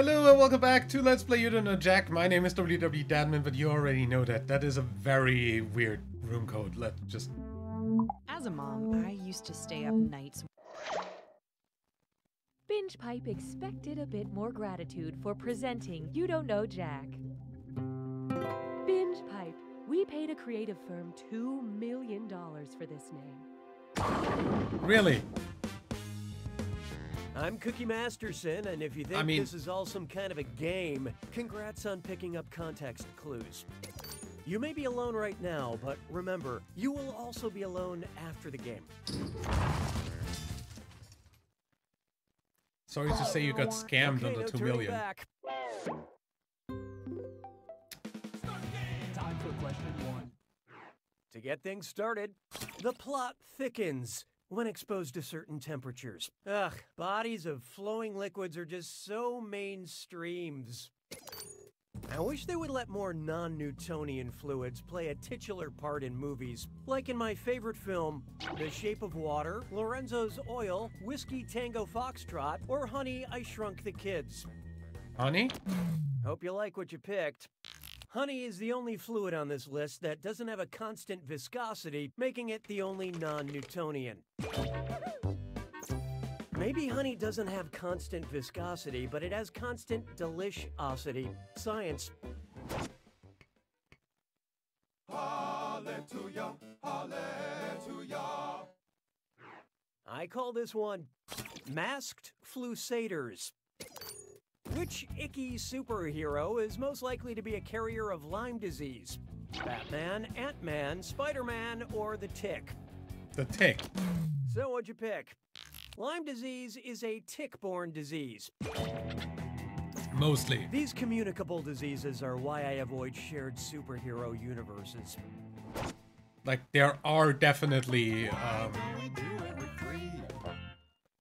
Hello and welcome back to Let's Play You Don't Know Jack. My name is WW Dadman, but you already know that. That is a very weird room code. Let's just... As a mom, I used to stay up nights. Binge Pipe expected a bit more gratitude for presenting You Don't Know Jack. Binge Pipe, we paid a creative firm $2 million for this name. Really? I'm Cookie Masterson, and if you think this is all some kind of a game, congrats on picking up context clues. You may be alone right now, but remember, you will also be alone after the game. Sorry to say you got scammed on the 2 million. Back. Time for question 1. To get things started, the plot thickens when exposed to certain temperatures. Ugh, bodies of flowing liquids are just so mainstreams. I wish they would let more non-Newtonian fluids play a titular part in movies, like in my favorite film, The Shape of Water, Lorenzo's Oil, Whiskey Tango Foxtrot, or Honey, I Shrunk the Kids. Honey? Hope you like what you picked. Honey is the only fluid on this list that doesn't have a constant viscosity, making it the only non-Newtonian. Maybe honey doesn't have constant viscosity, but it has constant deliciosity. Science. Hallelujah, hallelujah. I call this one masked flusators. Which icky superhero is most likely to be a carrier of Lyme disease? Batman, Ant-Man, Spider-Man, or the Tick? The Tick. So what'd you pick? Lyme disease is a tick-borne disease. Mostly. These communicable diseases are why I avoid shared superhero universes. Like, there are definitely,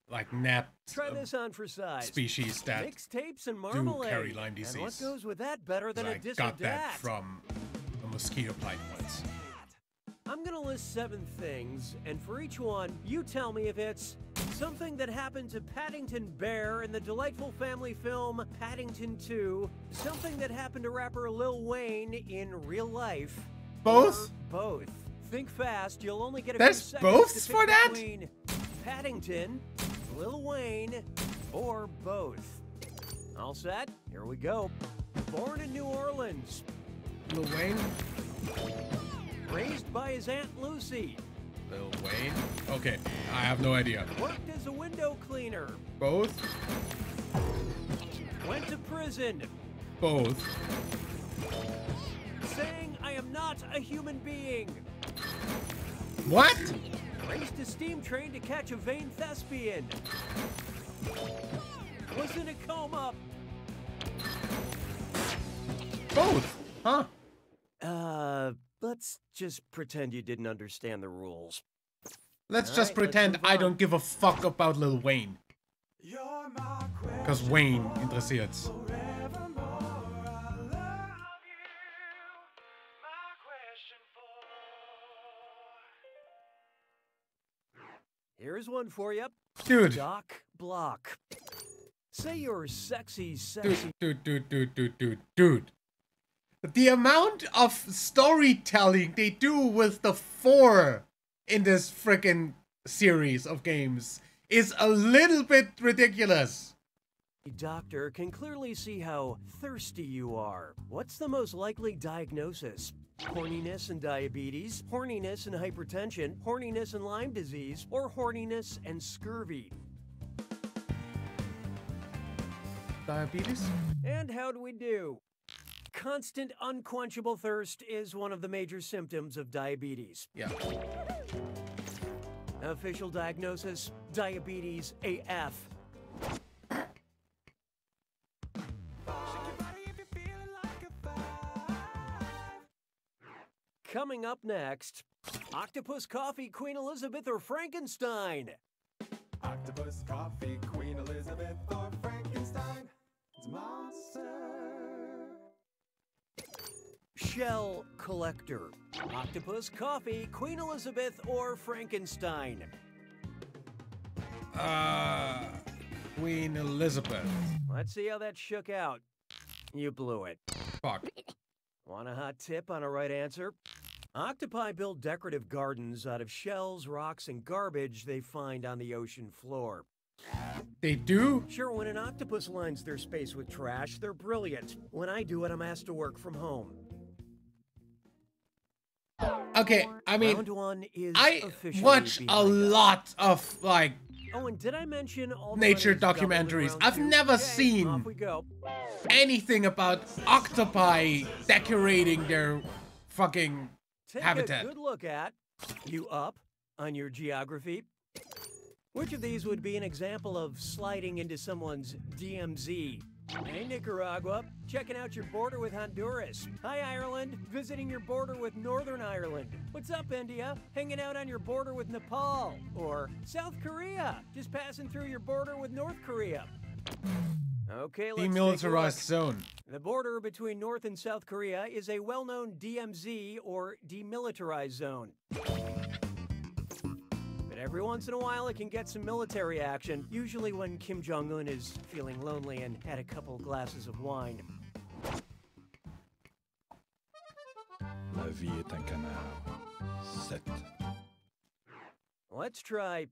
like gnat Try this on for size. species that Mixtapes and do marmalade. carry Lyme disease. And what goes with that better than I a dish got of that from a mosquito bite once. I'm gonna list 7 things, and for each one, you tell me if it's something that happened to Paddington Bear in the delightful family film Paddington 2, something that happened to rapper Lil Wayne in real life, Both? or both. Think fast, you'll only get a There's few seconds boths to for pick that? between Paddington, Lil Wayne, or both. All set? Here we go. Born in New Orleans. Lil Wayne? Raised by his Aunt Lucy. Lil Wayne? Okay, I have no idea. Worked as a window cleaner. Both? Went to prison. Both. Saying I am not a human being. What? Raced a steam train to catch a vain thespian. Was in a coma. Both? Huh? Let's just pretend you didn't understand the rules. Let's All just right, pretend let's move I on. don't give a fuck about Lil Wayne. Because Wayne interessiert's. Here's one for you. Dude. Doc Block. Say you're sexy. Dude. The amount of storytelling they do with the 4 in this frickin' series of games is a little bit ridiculous. Doctor can clearly see how thirsty you are. What's the most likely diagnosis? Horniness and diabetes, horniness and hypertension, horniness and Lyme disease, or horniness and scurvy? Diabetes? And how do we do? Constant unquenchable thirst is one of the major symptoms of diabetes. Yeah. Official diagnosis, diabetes AF. Coming up next, Octopus Coffee, Queen Elizabeth, or Frankenstein? Octopus, coffee, Queen Elizabeth, or Frankenstein. It's a monster. Shell collector. Octopus, coffee, Queen Elizabeth, or Frankenstein? Queen Elizabeth. Let's see how that shook out. You blew it. Fuck. Want a hot tip on a right answer? Octopi build decorative gardens out of shells, rocks, and garbage they find on the ocean floor. They do? Sure, when an octopus lines their space with trash, they're brilliant. When I do it, I'm asked to work from home. Okay, I mean, Round one is I officially watch a behind us. lot of, like, Oh, and did I mention all the nature money's doubled in documentaries. round I've two? never Okay, seen off we go. anything about octopi decorating their fucking Take habitat. a good look at you up on your geography. Which of these would be an example of sliding into someone's DMZ? Hey, Nicaragua, checking out your border with Honduras. Hi, Ireland, visiting your border with Northern Ireland. What's up, India? Hanging out on your border with Nepal. Or South Korea, just passing through your border with North Korea. Okay, let's take a Demilitarized look. zone. The border between North and South Korea is a well-known DMZ, or demilitarized zone. But every once in a while, it can get some military action, usually when Kim Jong-un is feeling lonely and had a couple glasses of wine. La vie est un canard. 7. Let's try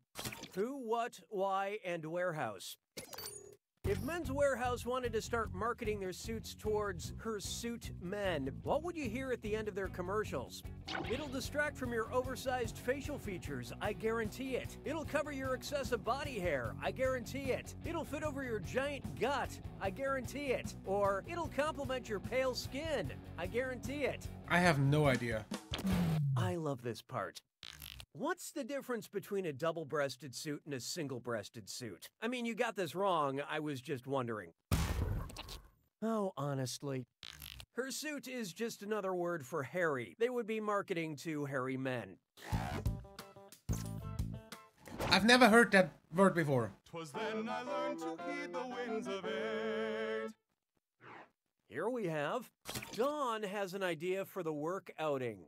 who, what, why, and warehouse. If Men's Warehouse wanted to start marketing their suits towards hirsute men, what would you hear at the end of their commercials? It'll distract from your oversized facial features, I guarantee it. It'll cover your excessive body hair, I guarantee it. It'll fit over your giant gut, I guarantee it. Or it'll complement your pale skin, I guarantee it. I have no idea. I love this part. What's the difference between a double-breasted suit and a single-breasted suit? I mean, you got this wrong, I was just wondering. Oh, honestly. Hirsute is just another word for hairy. They would be marketing to hairy men. I've never heard that word before. 'Twas then I learned to heed the winds of eight. Here we have, Dawn has an idea for the work outing.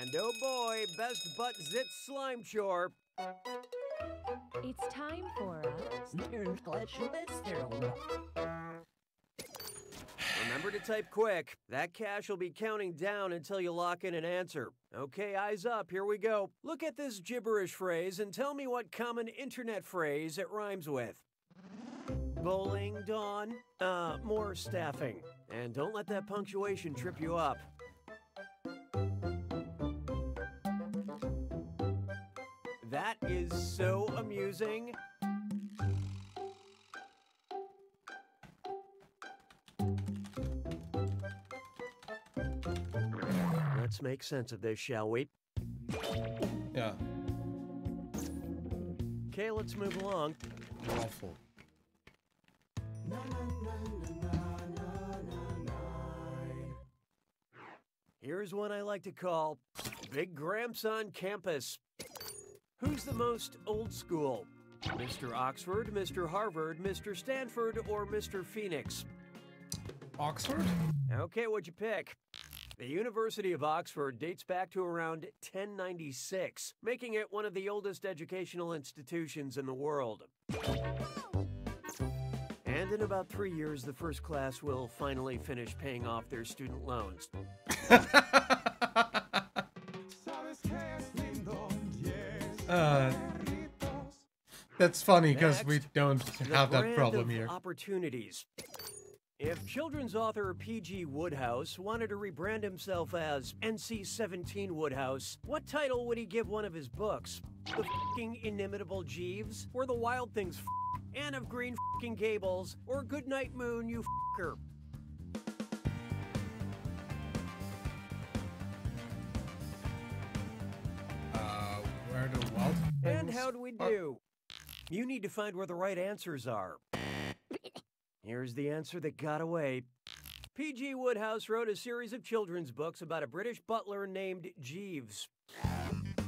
And oh boy, best butt zit slime chore. It's time for Remember to type quick. That cash will be counting down until you lock in an answer. Okay, eyes up, here we go. Look at this gibberish phrase and tell me what common internet phrase it rhymes with. Bowling, Dawn? More staffing. And don't let that punctuation trip you up. That is so amusing. Let's make sense of this, shall we? Yeah. Okay, let's move along. Awful. Here's one I like to call Big Gramps on Campus. Who's the most old school? Mr. Oxford, Mr. Harvard, Mr. Stanford, or Mr. Phoenix? Oxford? Okay, what'd you pick? The University of Oxford dates back to around 1096, making it one of the oldest educational institutions in the world. And in about 3 years, the first class will finally finish paying off their student loans. That's funny because we Next, don't The have that brand problem of here. Opportunities. If children's author P.G. Wodehouse wanted to rebrand himself as NC-17 Wodehouse, what title would he give one of his books? The F***ing Inimitable Jeeves? Or The Wild Things Anne of Green F***ing Gables? Or Goodnight Moon, you f***er? Where the wild And things how'd we are? do? You need to find where the right answers are. Here's the answer that got away. P.G. Wodehouse wrote a series of children's books about a British butler named Jeeves.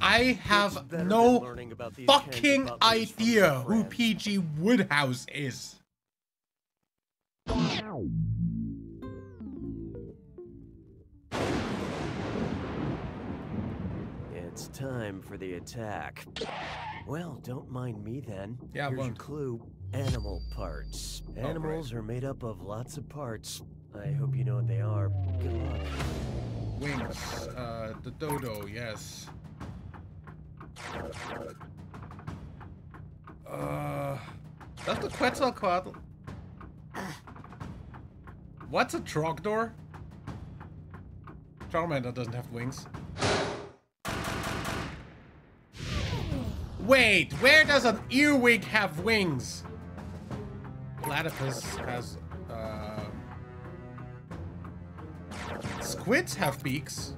I It's have better no than learning about these kinds of fucking butlers from idea your who friends. P.G. Wodehouse is. It's time for the attack. Well, don't mind me then. Yeah, I Here's your won't. clue. Animal parts. Oh, Animals are made up of lots of parts. I hope you know what they are. Good luck. Wings. The dodo, yes. Does the Quetzalcoatl... What's a trogdor? Charmander doesn't have wings. Wait, where does an earwig have wings? Platypus has... Squids have beaks.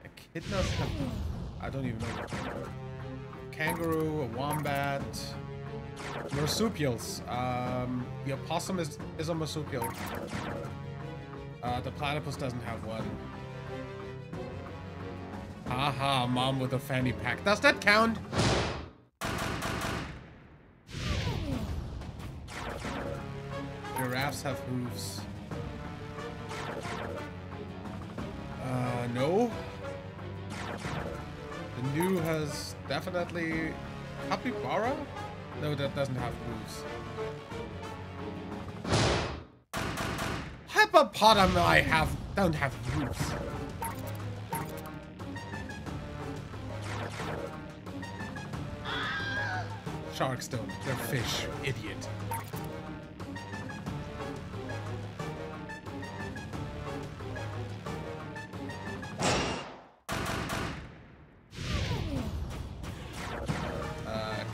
Echidnas have... I don't even know. Kangaroo, a wombat... Marsupials. The opossum is a marsupial. The platypus doesn't have one. Haha, mom with a fanny pack. Does that count? Giraffes have hooves. No. The new has definitely... Capybara? No, that doesn't have hooves. Hippopotami don't have hooves. Sharks don't. They're fish, idiot.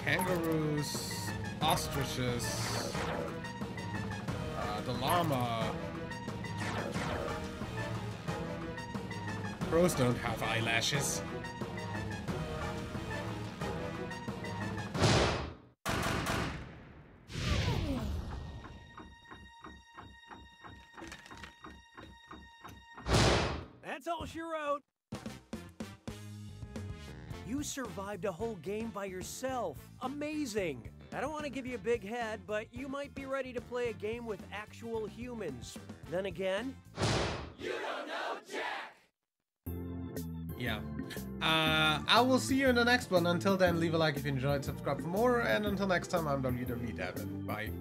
Kangaroos, ostriches, the llama. Crows don't have eyelashes. That's all she wrote. You survived a whole game by yourself. Amazing. I don't want to give you a big head, but you might be ready to play a game with actual humans. Then again... You don't know Jack! Yeah. I will see you in the next one. Until then, leave a like if you enjoyed, subscribe for more, and until next time, I'm WWE Devin. Bye.